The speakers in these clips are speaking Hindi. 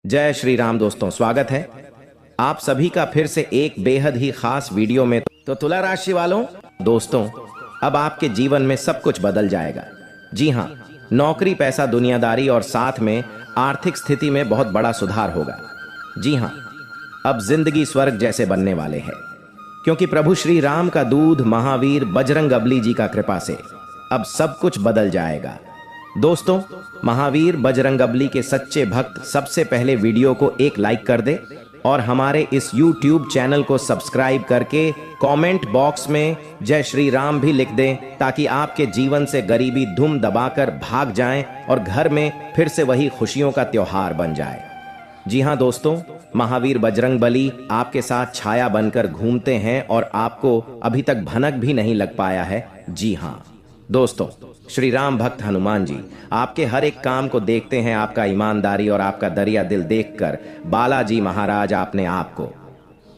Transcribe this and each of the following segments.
जय श्री राम दोस्तों, स्वागत है आप सभी का फिर से एक बेहद ही खास वीडियो में। तो तुला राशि वालों, दोस्तों, अब आपके जीवन में सब कुछ बदल जाएगा। जी हाँ, नौकरी, पैसा, दुनियादारी और साथ में आर्थिक स्थिति में बहुत बड़ा सुधार होगा। जी हाँ, अब जिंदगी स्वर्ग जैसे बनने वाले हैं, क्योंकि प्रभु श्री राम का दूध महावीर बजरंगबली जी का कृपा से अब सब कुछ बदल जाएगा। दोस्तों, महावीर बजरंगबली के सच्चे भक्त सबसे पहले वीडियो को एक लाइक कर दे और हमारे इस YouTube चैनल को सब्सक्राइब करके कमेंट बॉक्स में जय श्री राम भी लिख दें, ताकि आपके जीवन से गरीबी धूम दबाकर भाग जाए और घर में फिर से वही खुशियों का त्योहार बन जाए। जी हाँ दोस्तों, महावीर बजरंगबली आपके साथ छाया बनकर घूमते हैं और आपको अभी तक भनक भी नहीं लग पाया है। जी हाँ दोस्तों, श्री राम भक्त हनुमान जी आपके हर एक काम को देखते हैं। आपका ईमानदारी और आपका दरिया दिल देखकर बालाजी महाराज आपने आपको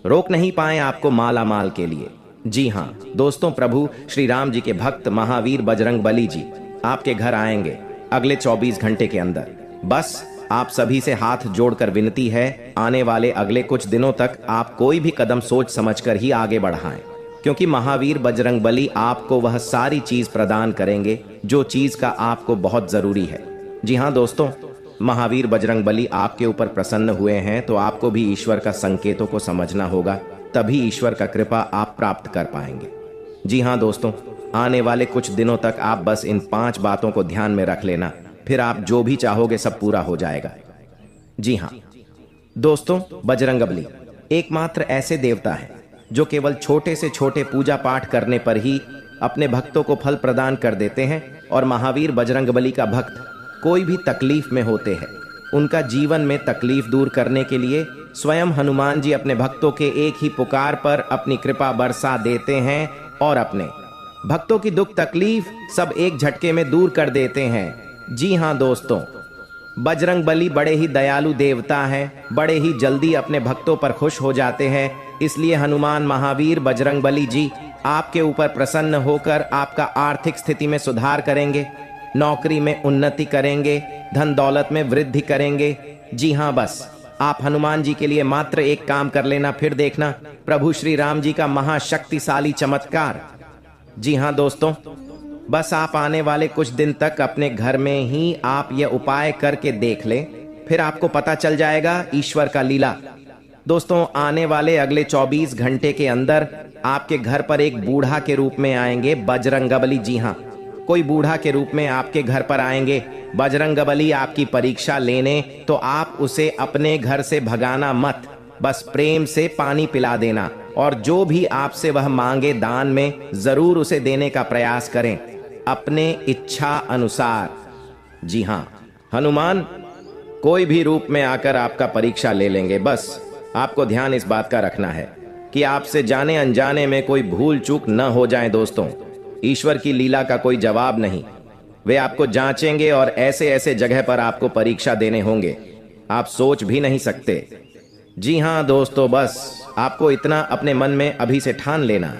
रोक नहीं पाए, आपको माला माल के लिए। जी हाँ दोस्तों, प्रभु श्री राम जी के भक्त महावीर बजरंगबली जी आपके घर आएंगे अगले 24 घंटे के अंदर। बस आप सभी से हाथ जोड़कर विनती है, आने वाले अगले कुछ दिनों तक आप कोई भी कदम सोच समझकर ही आगे बढ़ाएं, क्योंकि महावीर बजरंगबली आपको वह सारी चीज प्रदान करेंगे जो चीज का आपको बहुत जरूरी है। जी हाँ दोस्तों, महावीर बजरंगबली आपके ऊपर प्रसन्न हुए हैं तो आपको भी ईश्वर का संकेतों को समझना होगा, तभी ईश्वर का कृपा आप प्राप्त कर पाएंगे। जी हाँ दोस्तों, आने वाले कुछ दिनों तक आप बस इन 5 बातों को ध्यान में रख लेना, फिर आप जो भी चाहोगे सब पूरा हो जाएगा। जी हाँ दोस्तों, बजरंगबली एकमात्र ऐसे देवता है जो केवल छोटे से छोटे पूजा पाठ करने पर ही अपने भक्तों को फल प्रदान कर देते हैं। और महावीर बजरंगबली का भक्त कोई भी तकलीफ में होते हैं, उनका जीवन में तकलीफ दूर करने के लिए स्वयं हनुमान जी अपने भक्तों के एक ही पुकार पर अपनी कृपा बरसा देते हैं और अपने भक्तों की दुख तकलीफ सब एक झटके में दूर कर देते हैं। जी हाँ दोस्तों, बजरंगबली बड़े ही दयालु देवता हैं, बड़े ही जल्दी अपने भक्तों पर खुश हो जाते हैं। इसलिए हनुमान महावीर बजरंगबली जी आपके ऊपर प्रसन्न होकर आपका आर्थिक स्थिति में सुधार करेंगे, नौकरी में उन्नति करेंगे, धन दौलत में वृद्धि करेंगे। जी हाँ, बस आप हनुमान जी के लिए मात्र एक काम कर लेना, फिर देखना प्रभु श्री राम जी का महाशक्तिशाली चमत्कार। जी हाँ दोस्तों, बस आप आने वाले कुछ दिन तक अपने घर में ही आप यह उपाय करके देख लें, फिर आपको पता चल जाएगा ईश्वर का लीला। दोस्तों, आने वाले अगले 24 घंटे के अंदर आपके घर पर एक बूढ़ा के रूप में आएंगे बजरंगबली। जी हाँ, कोई बूढ़ा के रूप में आपके घर पर आएंगे बजरंगबली आपकी परीक्षा लेने, तो आप उसे अपने घर से भगाना मत, बस प्रेम से पानी पिला देना और जो भी आपसे वह मांगे दान में जरूर उसे देने का प्रयास करें, अपने इच्छा अनुसार। जी हाँ, हनुमान कोई भी रूप में आकर आपका परीक्षा ले लेंगे। बस आपको ध्यान इस बात का रखना है कि आपसे जाने अनजाने में कोई भूल चूक न हो जाए। दोस्तों, ईश्वर की लीला का कोई जवाब नहीं, वे आपको जांचेंगे और ऐसे ऐसे जगह पर आपको परीक्षा देने होंगे आप सोच भी नहीं सकते। जी हाँ दोस्तों, बस आपको इतना अपने मन में अभी से ठान लेना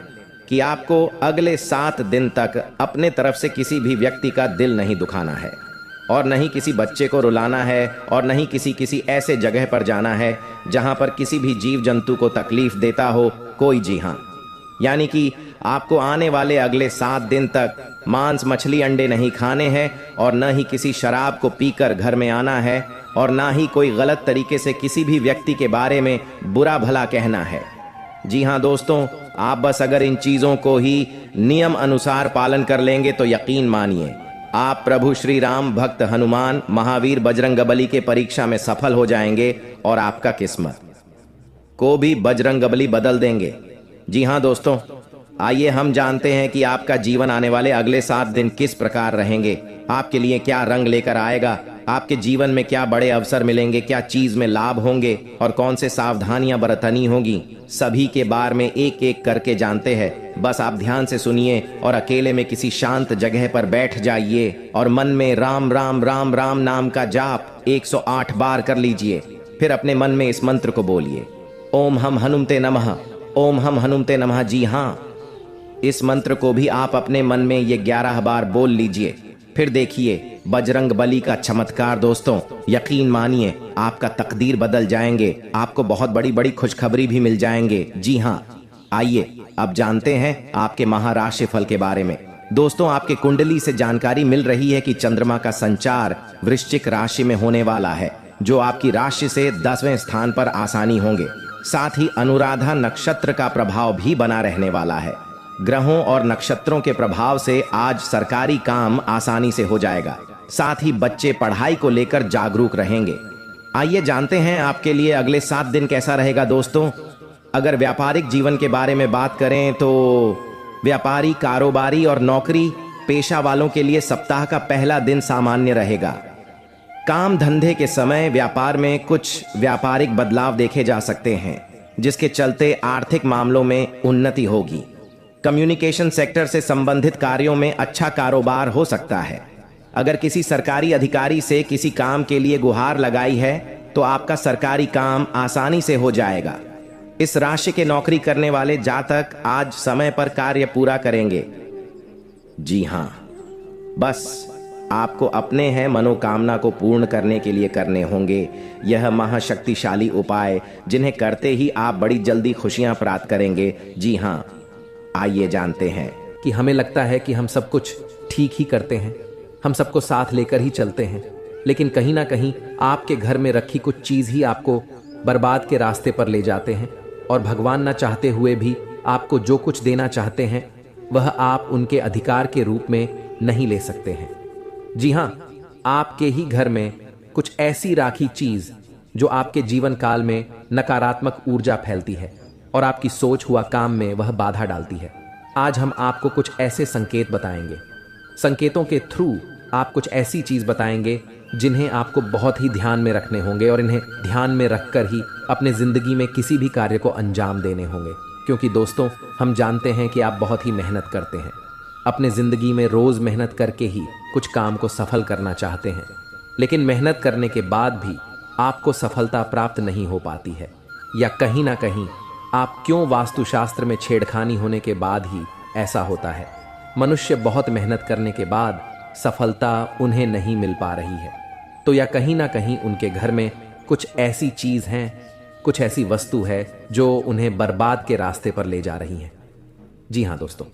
कि आपको अगले 7 दिन तक अपने तरफ से किसी भी व्यक्ति का दिल नहीं दुखाना है और नहीं किसी बच्चे को रुलाना है और नहीं किसी ऐसे जगह पर जाना है जहां पर किसी भी जीव जंतु को तकलीफ देता हो कोई। जी हाँ, यानी कि आपको आने वाले अगले 7 दिन तक मांस, मछली, अंडे नहीं खाने हैं और न ही किसी शराब को पीकर घर में आना है और ना ही कोई गलत तरीके से किसी भी व्यक्ति के बारे में बुरा भला कहना है। जी हाँ दोस्तों, आप बस अगर इन चीजों को ही नियम अनुसार पालन कर लेंगे तो यकीन मानिए आप प्रभु श्री राम भक्त हनुमान महावीर बजरंगबली के परीक्षा में सफल हो जाएंगे और आपका किस्मत को भी बजरंगबली बदल देंगे। जी हाँ दोस्तों, आइए हम जानते हैं कि आपका जीवन आने वाले अगले 7 दिन किस प्रकार रहेंगे, आपके लिए क्या रंग लेकर आएगा, आपके जीवन में क्या बड़े अवसर मिलेंगे, क्या चीज में लाभ होंगे और कौन से सावधानियां बरतनी होगी। सभी के बारे में एक एक करके जानते हैं। बस आप ध्यान से सुनिए और अकेले में किसी शांत जगह पर बैठ जाइए और मन में राम राम राम राम नाम का जाप 108 बार कर लीजिए। फिर अपने मन में इस मंत्र को बोलिए, ओम हम हनुमते नमः, ओम हम हनुमते नमः। जी हाँ, इस मंत्र को भी आप अपने मन में ये 11 बार बोल लीजिए फिर देखिए बजरंग बली का चमत्कार दोस्तों। यकीन मानिए आपका तकदीर बदल जाएंगे, आपको बहुत बड़ी बड़ी खुशखबरी भी मिल जाएंगे। जी हाँ, आइए अब जानते हैं आपके महाराशि फल के बारे में। दोस्तों, आपके कुंडली से जानकारी मिल रही है कि चंद्रमा का संचार वृश्चिक राशि में होने वाला है, जो आपकी राशि से 10वें स्थान पर आसानी होंगे। साथ ही अनुराधा नक्षत्र का प्रभाव भी बना रहने वाला है। ग्रहों और नक्षत्रों के प्रभाव से आज सरकारी काम आसानी से हो जाएगा। साथ ही बच्चे पढ़ाई को लेकर जागरूक रहेंगे। आइए जानते हैं आपके लिए अगले 7 दिन कैसा रहेगा दोस्तों। अगर व्यापारिक जीवन के बारे में बात करें तो व्यापारी, कारोबारी और नौकरी पेशा वालों के लिए सप्ताह का पहला दिन सामान्य रहेगा। काम धंधे के समय व्यापार में कुछ व्यापारिक बदलाव देखे जा सकते हैं, जिसके चलते आर्थिक मामलों में उन्नति होगी। कम्युनिकेशन सेक्टर से संबंधित कार्यों में अच्छा कारोबार हो सकता है। अगर किसी सरकारी अधिकारी से किसी काम के लिए गुहार लगाई है तो आपका सरकारी काम आसानी से हो जाएगा। इस राशि के नौकरी करने वाले जातक आज समय पर कार्य पूरा करेंगे। जी हाँ, बस आपको अपने हैं मनोकामना को पूर्ण करने के लिए करने होंगे यह महाशक्तिशाली उपाय, जिन्हें करते ही आप बड़ी जल्दी खुशियां प्राप्त करेंगे। जी हाँ, आइए जानते हैं कि हमें लगता है कि हम सब कुछ ठीक ही करते हैं, हम सबको साथ लेकर ही चलते हैं, लेकिन कहीं ना कहीं आपके घर में रखी कुछ चीज़ ही आपको बर्बाद के रास्ते पर ले जाते हैं। और भगवान न चाहते हुए भी आपको जो कुछ देना चाहते हैं वह आप उनके अधिकार के रूप में नहीं ले सकते हैं। जी हाँ, आपके ही घर में कुछ ऐसी राखी चीज़ जो आपके जीवन काल में नकारात्मक ऊर्जा फैलती है और आपकी सोच हुआ काम में वह बाधा डालती है। आज हम आपको कुछ ऐसे संकेत बताएंगे। संकेतों के थ्रू आप कुछ ऐसी चीज़ बताएंगे जिन्हें आपको बहुत ही ध्यान में रखने होंगे और इन्हें ध्यान में रखकर ही अपने ज़िंदगी में किसी भी कार्य को अंजाम देने होंगे। क्योंकि दोस्तों, हम जानते हैं कि आप बहुत ही मेहनत करते हैं, अपने ज़िंदगी में रोज़ मेहनत करके ही कुछ काम को सफल करना चाहते हैं, लेकिन मेहनत करने के बाद भी आपको सफलता प्राप्त नहीं हो पाती है। या कहीं ना कहीं आप क्यों वास्तुशास्त्र में छेड़खानी होने के बाद ही ऐसा होता है। मनुष्य बहुत मेहनत करने के बाद सफलता उन्हें नहीं मिल पा रही है, तो या कहीं ना कहीं उनके घर में कुछ ऐसी चीज़ हैं, कुछ ऐसी वस्तु है जो उन्हें बर्बाद के रास्ते पर ले जा रही है। जी हाँ दोस्तों,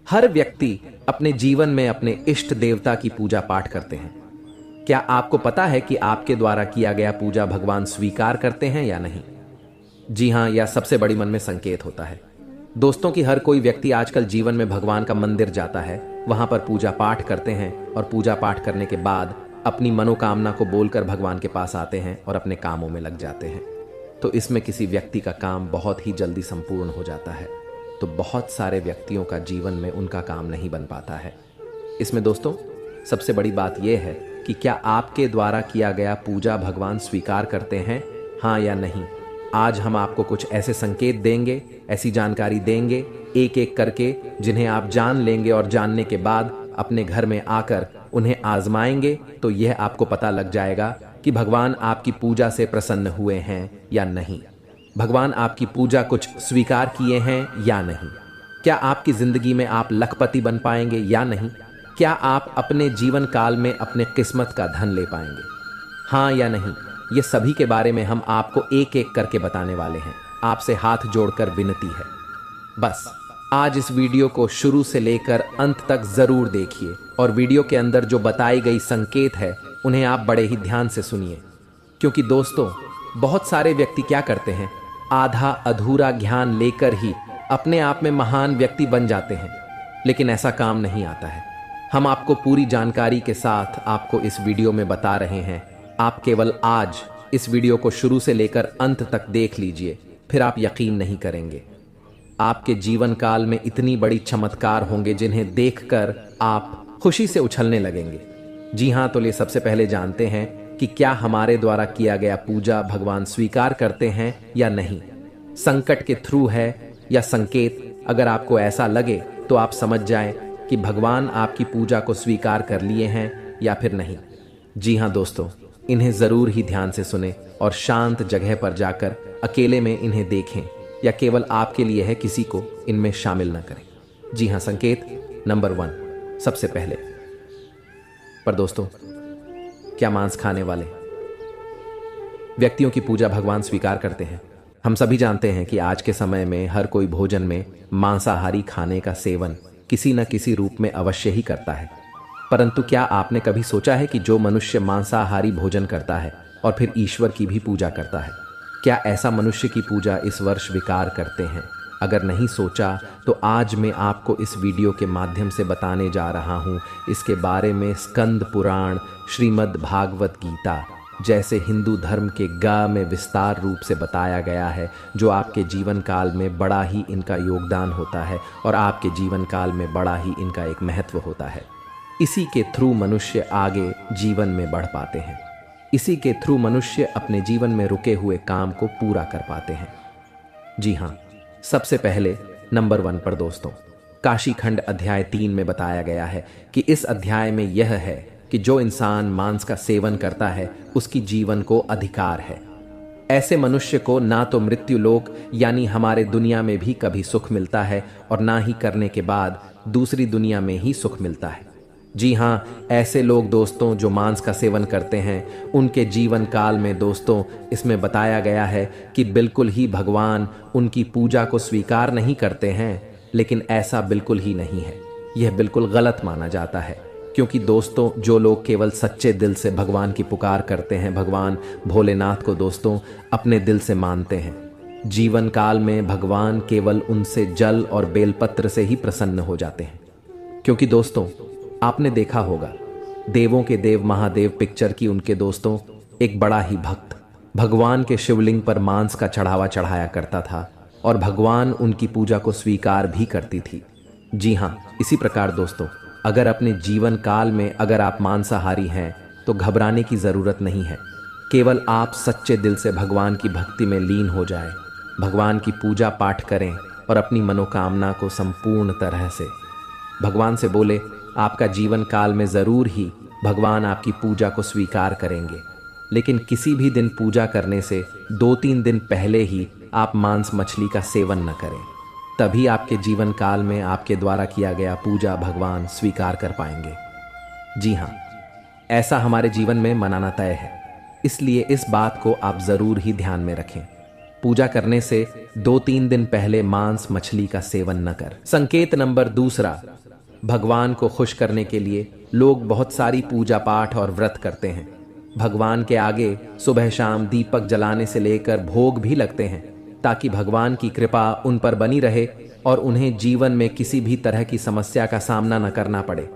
हर व्यक्ति अपने जीवन में अपने इष्ट देवता की पूजा पाठ करते हैं। क्या आपको पता है कि आपके द्वारा किया गया पूजा भगवान स्वीकार करते हैं या नहीं? जी हाँ, यह सबसे बड़ी मन में संकेत होता है दोस्तों कि हर कोई व्यक्ति आजकल जीवन में भगवान का मंदिर जाता है, वहां पर पूजा पाठ करते हैं और पूजा पाठ करने के बाद अपनी मनोकामना को बोलकर भगवान के पास आते हैं और अपने कामों में लग जाते हैं। तो इसमें किसी व्यक्ति का काम बहुत ही जल्दी संपूर्ण हो जाता है, तो बहुत सारे व्यक्तियों का जीवन में उनका काम नहीं बन पाता है। इसमें दोस्तों सबसे बड़ी बात यह है कि क्या आपके द्वारा किया गया पूजा भगवान स्वीकार करते हैं, हाँ या नहीं। आज हम आपको कुछ ऐसे संकेत देंगे, ऐसी जानकारी देंगे एक एक करके, जिन्हें आप जान लेंगे और जानने के बाद अपने घर में आकर उन्हें आजमाएंगे तो यह आपको पता लग जाएगा कि भगवान आपकी पूजा से प्रसन्न हुए हैं या नहीं, भगवान आपकी पूजा कुछ स्वीकार किए हैं या नहीं। क्या आपकी जिंदगी में आप लखपति बन पाएंगे या नहीं? क्या आप अपने जीवन काल में अपने किस्मत का धन ले पाएंगे, हाँ या नहीं? ये सभी के बारे में हम आपको एक एक करके बताने वाले हैं। आपसे हाथ जोड़कर विनती है, बस आज इस वीडियो को शुरू से लेकर अंत तक जरूर देखिए और वीडियो के अंदर जो बताई गई संकेत है उन्हें आप बड़े ही ध्यान से सुनिए। क्योंकि दोस्तों, बहुत सारे व्यक्ति क्या करते हैं, आधा अधूरा ज्ञान लेकर ही अपने आप में महान व्यक्ति बन जाते हैं, लेकिन ऐसा काम नहीं आता है। हम आपको पूरी जानकारी के साथ आपको इस वीडियो में बता रहे हैं। आप केवल आज इस वीडियो को शुरू से लेकर अंत तक देख लीजिए, फिर आप यकीन नहीं करेंगे। आपके जीवन काल में इतनी बड़ी चमत्कार होंगे जिन्हें देखकर आप खुशी से उछलने लगेंगे। जी हाँ, तो ये सबसे पहले जानते हैं कि क्या हमारे द्वारा किया गया पूजा भगवान स्वीकार करते हैं या नहीं। संकट के थ्रू है या संकेत, अगर आपको ऐसा लगे तो आप समझ जाएं कि भगवान आपकी पूजा को स्वीकार कर लिए हैं या फिर नहीं। जी हाँ दोस्तों, इन्हें जरूर ही ध्यान से सुने और शांत जगह पर जाकर अकेले में इन्हें देखें, या केवल आपके लिए है, किसी को इनमें शामिल न करें। जी हाँ, संकेत नंबर 1, सबसे पहले पर दोस्तों, क्या मांस खाने वाले व्यक्तियों की पूजा भगवान स्वीकार करते हैं? हम सभी जानते हैं कि आज के समय में हर कोई भोजन में मांसाहारी खाने का सेवन किसी न किसी रूप में अवश्य ही करता है। परंतु क्या आपने कभी सोचा है कि जो मनुष्य मांसाहारी भोजन करता है और फिर ईश्वर की भी पूजा करता है, क्या ऐसा मनुष्य की पूजा इस वर्ष विकार करते हैं? अगर नहीं सोचा तो आज मैं आपको इस वीडियो के माध्यम से बताने जा रहा हूँ इसके बारे में। स्कंद पुराण, श्रीमद् भागवत गीता जैसे हिंदू धर्म के गा में विस्तार रूप से बताया गया है, जो आपके जीवन काल में बड़ा ही इनका योगदान होता है और आपके जीवन काल में बड़ा ही इनका एक महत्व होता है। इसी के थ्रू मनुष्य आगे जीवन में बढ़ पाते हैं। इसी के थ्रू मनुष्य अपने जीवन में रुके हुए काम को पूरा कर पाते हैं। जी हाँ, सबसे पहले नंबर 1 पर दोस्तों, काशी खंड अध्याय 3 में बताया गया है कि इस अध्याय में यह है कि जो इंसान मांस का सेवन करता है उसकी जीवन को अधिकार है। ऐसे मनुष्य को ना तो मृत्यु लोक यानी हमारे दुनिया में भी कभी सुख मिलता है और ना ही करने के बाद दूसरी दुनिया में ही सुख मिलता है। जी हाँ, ऐसे लोग दोस्तों जो मांस का सेवन करते हैं उनके जीवन काल में दोस्तों इसमें बताया गया है कि बिल्कुल ही भगवान उनकी पूजा को स्वीकार नहीं करते हैं। लेकिन ऐसा बिल्कुल ही नहीं है, यह बिल्कुल गलत माना जाता है। क्योंकि दोस्तों जो लोग केवल सच्चे दिल से भगवान की पुकार करते हैं, भगवान भोलेनाथ को दोस्तों अपने दिल से मानते हैं, जीवन काल में भगवान केवल उनसे जल और बेलपत्र से ही प्रसन्न हो जाते हैं। क्योंकि दोस्तों आपने देखा होगा देवों के देव महादेव पिक्चर की उनके दोस्तों एक बड़ा ही भक्त भगवान के शिवलिंग पर मांस का चढ़ावा चढ़ाया करता था और भगवान उनकी पूजा को स्वीकार भी करती थी। जी हाँ, इसी प्रकार दोस्तों अगर अपने जीवन काल में अगर आप मांसाहारी हैं तो घबराने की ज़रूरत नहीं है। केवल आप सच्चे दिल से भगवान की भक्ति में लीन हो जाए, भगवान की पूजा पाठ करें और अपनी मनोकामना को संपूर्ण तरह से भगवान से बोले, आपका जीवन काल में ज़रूर ही भगवान आपकी पूजा को स्वीकार करेंगे। लेकिन किसी भी दिन पूजा करने से 2-3 दिन पहले ही आप मांस मछली का सेवन न करें, तभी आपके जीवन काल में आपके द्वारा किया गया पूजा भगवान स्वीकार कर पाएंगे। जी हाँ, ऐसा हमारे जीवन में मनाना तय है, इसलिए इस बात को आप ज़रूर ही ध्यान में रखें। पूजा करने से 2-3 दिन पहले मांस मछली का सेवन न कर। संकेत नंबर 2, भगवान को खुश करने के लिए लोग बहुत सारी पूजा पाठ और व्रत करते हैं। भगवान के आगे सुबह शाम दीपक जलाने से लेकर भोग भी लगते हैं ताकि भगवान की कृपा उन पर बनी रहे और उन्हें जीवन में किसी भी तरह की समस्या का सामना न करना पड़े।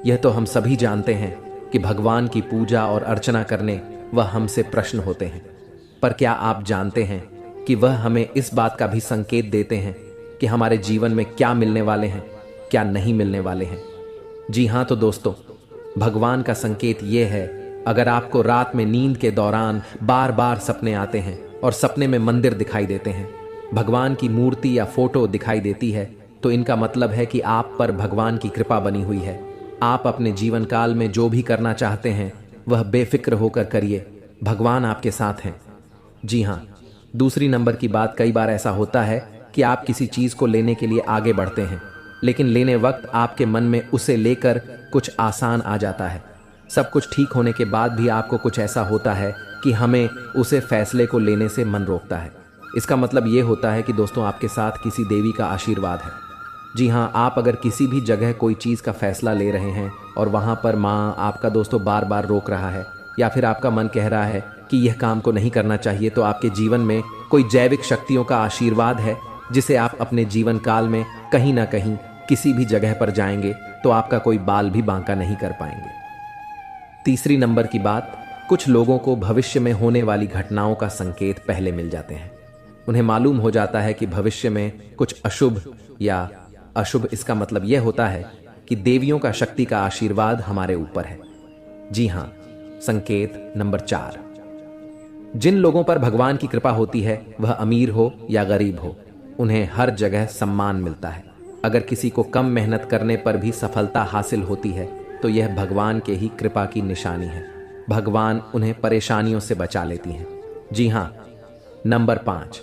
यह तो हम सभी जानते हैं कि भगवान की पूजा और अर्चना करने वह हमसे प्रश्न होते हैं, पर क्या आप जानते हैं कि वह हमें इस बात का भी संकेत देते हैं कि हमारे जीवन में क्या मिलने वाले हैं, क्या नहीं मिलने वाले हैं। जी हाँ, तो दोस्तों भगवान का संकेत ये है, अगर आपको रात में नींद के दौरान बार बार सपने आते हैं और सपने में मंदिर दिखाई देते हैं, भगवान की मूर्ति या फोटो दिखाई देती है, तो इनका मतलब है कि आप पर भगवान की कृपा बनी हुई है। आप अपने जीवन काल में जो भी करना चाहते हैं वह बेफिक्र होकर करिए, भगवान आपके साथ हैं। जी हाँ, दूसरी नंबर की बात, कई बार ऐसा होता है कि आप किसी चीज़ को लेने के लिए आगे बढ़ते हैं, लेकिन लेने वक्त आपके मन में उसे लेकर कुछ आसान आ जाता है। सब कुछ ठीक होने के बाद भी आपको कुछ ऐसा होता है कि हमें उसे फैसले को लेने से मन रोकता है। इसका मतलब ये होता है कि दोस्तों आपके साथ किसी देवी का आशीर्वाद है। जी हाँ, आप अगर किसी भी जगह कोई चीज़ का फैसला ले रहे हैं और वहाँ पर माँ आपका दोस्तों बार बार रोक रहा है या फिर आपका मन कह रहा है कि यह काम को नहीं करना चाहिए, तो आपके जीवन में कोई जैविक शक्तियों का आशीर्वाद है जिसे आप अपने जीवन काल में कहीं ना कहीं किसी भी जगह पर जाएंगे तो आपका कोई बाल भी बांका नहीं कर पाएंगे। तीसरी नंबर की बात, कुछ लोगों को भविष्य में होने वाली घटनाओं का संकेत पहले मिल जाते हैं। उन्हें मालूम हो जाता है कि भविष्य में कुछ अशुभ या अशुभ, इसका मतलब यह होता है कि देवियों का शक्ति का आशीर्वाद हमारे ऊपर है। जी हाँ, संकेत नंबर 4, जिन लोगों पर भगवान की कृपा होती है वह अमीर हो या गरीब हो, उन्हें हर जगह सम्मान मिलता है। अगर किसी को कम मेहनत करने पर भी सफलता हासिल होती है तो यह भगवान के ही कृपा की निशानी है। भगवान उन्हें परेशानियों से बचा लेती हैं। जी हाँ, नंबर 5,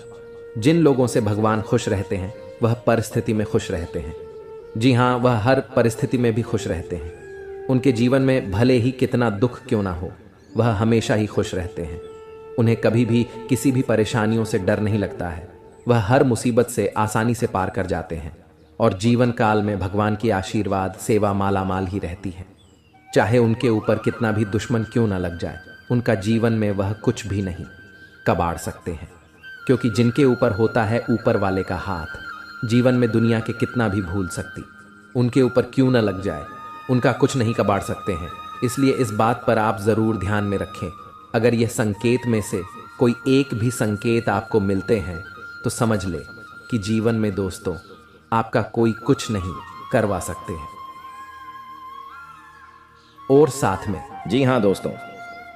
जिन लोगों से भगवान खुश रहते हैं वह परिस्थिति में खुश रहते हैं। जी हाँ, वह हर परिस्थिति में भी खुश रहते हैं। उनके जीवन में भले ही कितना दुख क्यों ना हो, वह हमेशा ही खुश रहते हैं। उन्हें कभी भी किसी भी परेशानियों से डर नहीं लगता है। वह हर मुसीबत से आसानी से पार कर जाते हैं और जीवन काल में भगवान की आशीर्वाद सेवा मालामाल ही रहती है। चाहे उनके ऊपर कितना भी दुश्मन क्यों ना लग जाए, उनका जीवन में वह कुछ भी नहीं कबाड़ सकते हैं, क्योंकि जिनके ऊपर होता है ऊपर वाले का हाथ, जीवन में दुनिया के कितना भी भूल सकती, उनके ऊपर क्यों ना लग जाए, उनका कुछ नहीं कबाड़ सकते हैं। इसलिए इस बात पर आप ज़रूर ध्यान में रखें। अगर यह संकेत में से कोई एक भी संकेत आपको मिलते हैं तो समझ ले कि जीवन में दोस्तों आपका कोई कुछ नहीं करवा सकते हैं। और साथ में जी हाँ दोस्तों,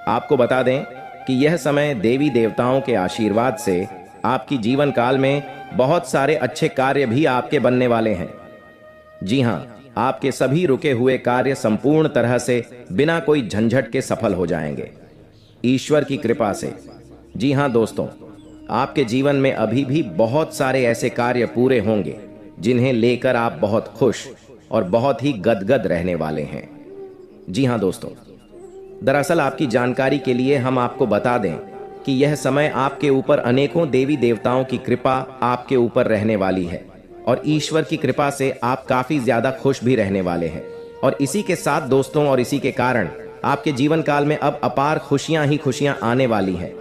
आपको बता दें कि यह समय देवी देवताओं के आशीर्वाद से आपकी जीवन काल में बहुत सारे अच्छे कार्य भी आपके बनने वाले हैं। जी हाँ, आपके सभी रुके हुए कार्य संपूर्ण तरह से बिना कोई झंझट के सफल हो जाएंगे ईश्वर की कृपा से। जी हाँ दोस्तों, आपके जीवन में अभी भी बहुत सारे ऐसे कार्य पूरे होंगे जिन्हें लेकर आप बहुत खुश और बहुत ही गदगद रहने वाले हैं। जी हाँ दोस्तों, दरअसल आपकी जानकारी के लिए हम आपको बता दें कि यह समय आपके ऊपर अनेकों देवी देवताओं की कृपा आपके ऊपर रहने वाली है और ईश्वर की कृपा से आप काफी ज्यादा खुश भी रहने वाले हैं। और इसी के साथ दोस्तों, और इसी के कारण आपके जीवन काल में अब अपार खुशियां ही खुशियां आने वाली हैं।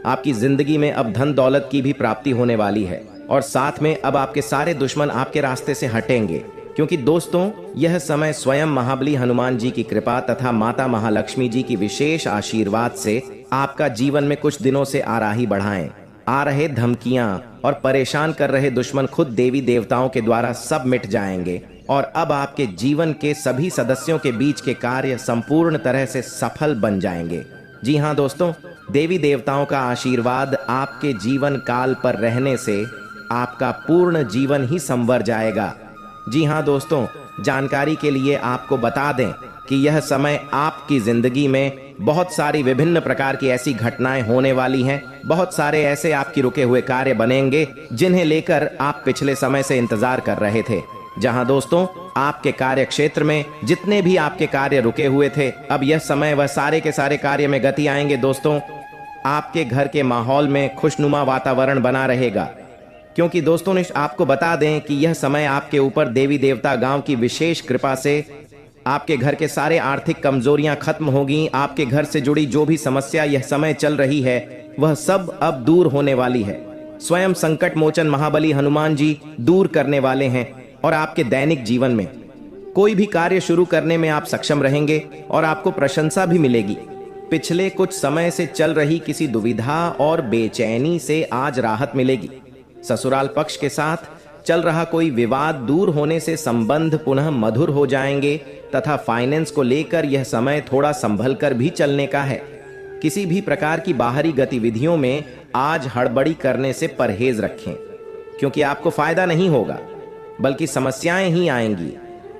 आपकी जिंदगी में अब धन दौलत की भी प्राप्ति होने वाली है और साथ में अब आपके सारे दुश्मन आपके रास्ते से हटेंगे, क्योंकि दोस्तों यह समय स्वयं महाबली हनुमान जी की कृपा तथा माता महालक्ष्मी जी की विशेष आशीर्वाद से आपका जीवन में कुछ दिनों से आराही बढ़ाएं। आ रहे धमकियां और परेशान कर रहे दुश्मन खुद देवी देवताओं के द्वारा सब मिट जाएंगे और अब आपके जीवन के सभी सदस्यों के बीच के कार्य संपूर्ण तरह से सफल बन जाएंगे। जी हाँ दोस्तों, देवी देवताओं का आशीर्वाद आपके जीवन काल पर रहने से आपका पूर्ण जीवन ही संवर जाएगा। जी हाँ दोस्तों, जानकारी के लिए आपको बता दें कि यह समय आपकी जिंदगी में बहुत सारी विभिन्न प्रकार की ऐसी घटनाएं होने वाली हैं। बहुत सारे ऐसे आपके रुके हुए कार्य बनेंगे जिन्हें लेकर आप पिछले समय से इंतजार कर रहे थे। जहां दोस्तों आपके कार्य क्षेत्र में जितने भी आपके कार्य रुके हुए थे, अब यह समय वह सारे के सारे कार्य में गति आएंगे। दोस्तों, आपके घर के माहौल में खुशनुमा वातावरण बना रहेगा, क्योंकि दोस्तों आपको बता दें कि यह समय आपके ऊपर देवी देवता गांव की विशेष कृपा से आपके घर के सारे आर्थिक कमजोरियां खत्म होगी। आपके घर से जुड़ी जो भी समस्या यह समय चल रही है वह सब अब दूर होने वाली है। स्वयं संकट मोचन महाबली हनुमान जी दूर करने वाले हैं और आपके दैनिक जीवन में कोई भी कार्य शुरू करने में आप सक्षम रहेंगे और आपको प्रशंसा भी मिलेगी। पिछले कुछ समय से चल रही किसी दुविधा और बेचैनी से आज राहत मिलेगी। ससुराल पक्ष के साथ चल रहा कोई विवाद दूर होने से संबंध पुनः मधुर हो जाएंगे तथा फाइनेंस को लेकर यह समय थोड़ा संभल कर भी चलने का है। किसी भी प्रकार की बाहरी गतिविधियों में आज हड़बड़ी करने से परहेज रखें, क्योंकि आपको फायदा नहीं होगा बल्कि समस्याएं ही आएंगी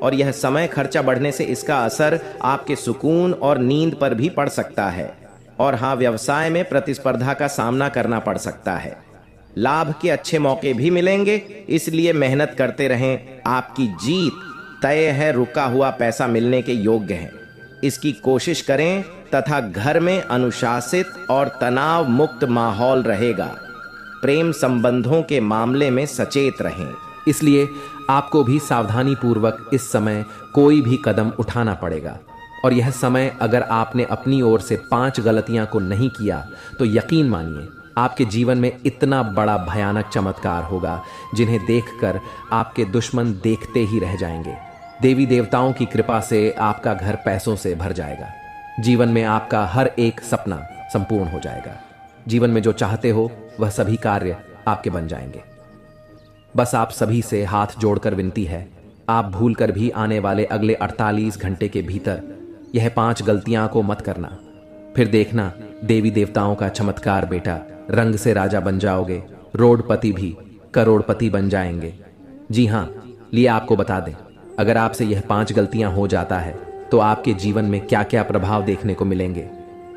और यह समय खर्चा बढ़ने से इसका असर आपके सुकून और नींद पर भी पड़ सकता है। और हाँ, व्यवसाय में प्रतिस्पर्धा का सामना करना पड़ सकता है। लाभ के अच्छे मौके भी मिलेंगे, इसलिए मेहनत करते रहें। आपकी जीत तय है, रुका हुआ पैसा मिलने के योग्य है, इसकी कोशिश करें तथा घर में अनुशासित और तनाव मुक्त माहौल रहेगा। प्रेम संबंधों के मामले में सचेत रहें। इसलिए आपको भी सावधानी पूर्वक इस समय कोई भी कदम उठाना पड़ेगा। और यह समय अगर आपने अपनी ओर से 5 गलतियां को नहीं किया तो यकीन मानिए आपके जीवन में इतना बड़ा भयानक चमत्कार होगा जिन्हें देखकर आपके दुश्मन देखते ही रह जाएंगे। देवी देवताओं की कृपा से आपका घर पैसों से भर जाएगा। जीवन में आपका हर एक सपना संपूर्ण हो जाएगा। जीवन में जो चाहते हो वह सभी कार्य आपके बन जाएंगे। बस आप सभी से हाथ जोड़कर विनती है, आप भूल कर भी आने वाले अगले 48 घंटे के भीतर यह 5 गलतियां को मत करना। फिर देखना देवी देवताओं का चमत्कार बेटा, रंग से राजा बन जाओगे, रोडपति भी करोड़पति बन जाएंगे। जी हाँ, लिए आपको बता दें, अगर आपसे यह 5 गलतियां हो जाता है तो आपके जीवन में क्या क्या प्रभाव देखने को मिलेंगे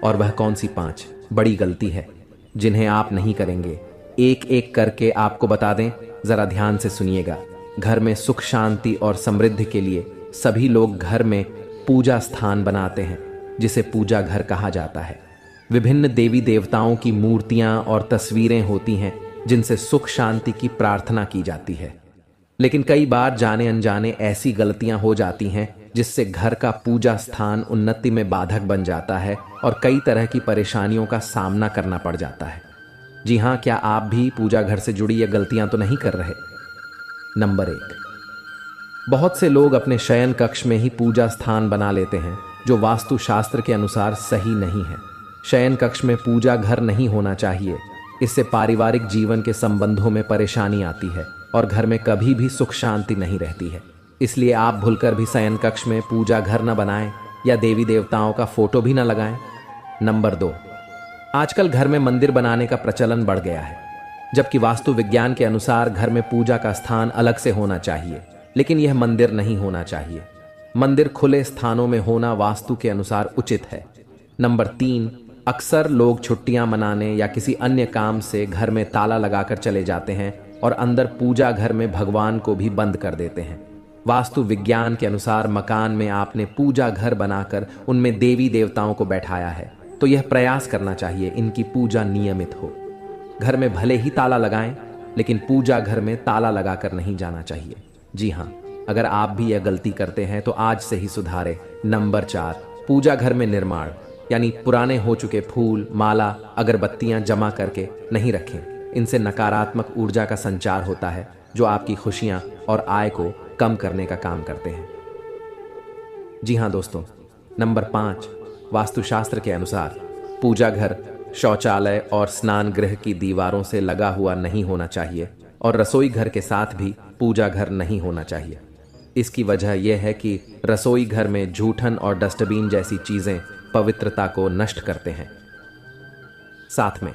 और वह कौन सी 5 बड़ी गलती है जिन्हें आप नहीं करेंगे, एक एक करके आपको बता दें। जरा ध्यान से सुनिएगा। घर में सुख शांति और समृद्धि के लिए सभी लोग घर में पूजा स्थान बनाते हैं, जिसे पूजा घर कहा जाता है। विभिन्न देवी देवताओं की मूर्तियां और तस्वीरें होती हैं, जिनसे सुख शांति की प्रार्थना की जाती है। लेकिन कई बार जाने अनजाने ऐसी गलतियां हो जाती हैं जिससे घर का पूजा स्थान उन्नति में बाधक बन जाता है और कई तरह की परेशानियों का सामना करना पड़ जाता है। जी हाँ, क्या आप भी पूजा घर से जुड़ी ये गलतियां तो नहीं कर रहे? नंबर 1, बहुत से लोग अपने शयन कक्ष में ही पूजा स्थान बना लेते हैं, जो वास्तु शास्त्र के अनुसार सही नहीं है। शयन कक्ष में पूजा घर नहीं होना चाहिए। इससे पारिवारिक जीवन के संबंधों में परेशानी आती है और घर में कभी भी सुख शांति नहीं रहती है। इसलिए आप भूलकर भी शयन कक्ष में पूजा घर न बनाएं या देवी देवताओं का फोटो भी न लगाएं। नंबर 2, आजकल घर में मंदिर बनाने का प्रचलन बढ़ गया है, जबकि वास्तु विज्ञान के अनुसार घर में पूजा का स्थान अलग से होना चाहिए, लेकिन यह मंदिर नहीं होना चाहिए। मंदिर खुले स्थानों में होना वास्तु के अनुसार उचित है। नंबर 3, अक्सर लोग छुट्टियां मनाने या किसी अन्य काम से घर में ताला लगाकर चले जाते हैं और अंदर पूजा घर में भगवान को भी बंद कर देते हैं। वास्तु विज्ञान के अनुसार मकान में आपने पूजा घर बनाकर उनमें देवी देवताओं को बैठाया है, तो यह प्रयास करना चाहिए इनकी पूजा नियमित हो। घर में भले ही ताला लगाएं, लेकिन पूजा घर में ताला लगाकर नहीं जाना चाहिए। जी हाँ, अगर आप भी यह गलती करते हैं तो आज से ही सुधारें। नंबर 4, पूजा घर में निर्माण यानी पुराने हो चुके फूल, माला, अगरबत्तियां जमा करके नहीं रखें। इनसे नकारात्मक ऊर्जा का संचार होता है, जो आपकी खुशियां और आय को कम करने का काम करते हैं। जी हाँ दोस्तों, नंबर 5, वास्तुशास्त्र के अनुसार पूजा घर शौचालय और स्नान गृह की दीवारों से लगा हुआ नहीं होना चाहिए और रसोई घर के साथ भी पूजा घर नहीं होना चाहिए। इसकी वजह यह है कि रसोई घर में जूठन और डस्टबिन जैसी चीजें पवित्रता को नष्ट करते हैं। साथ में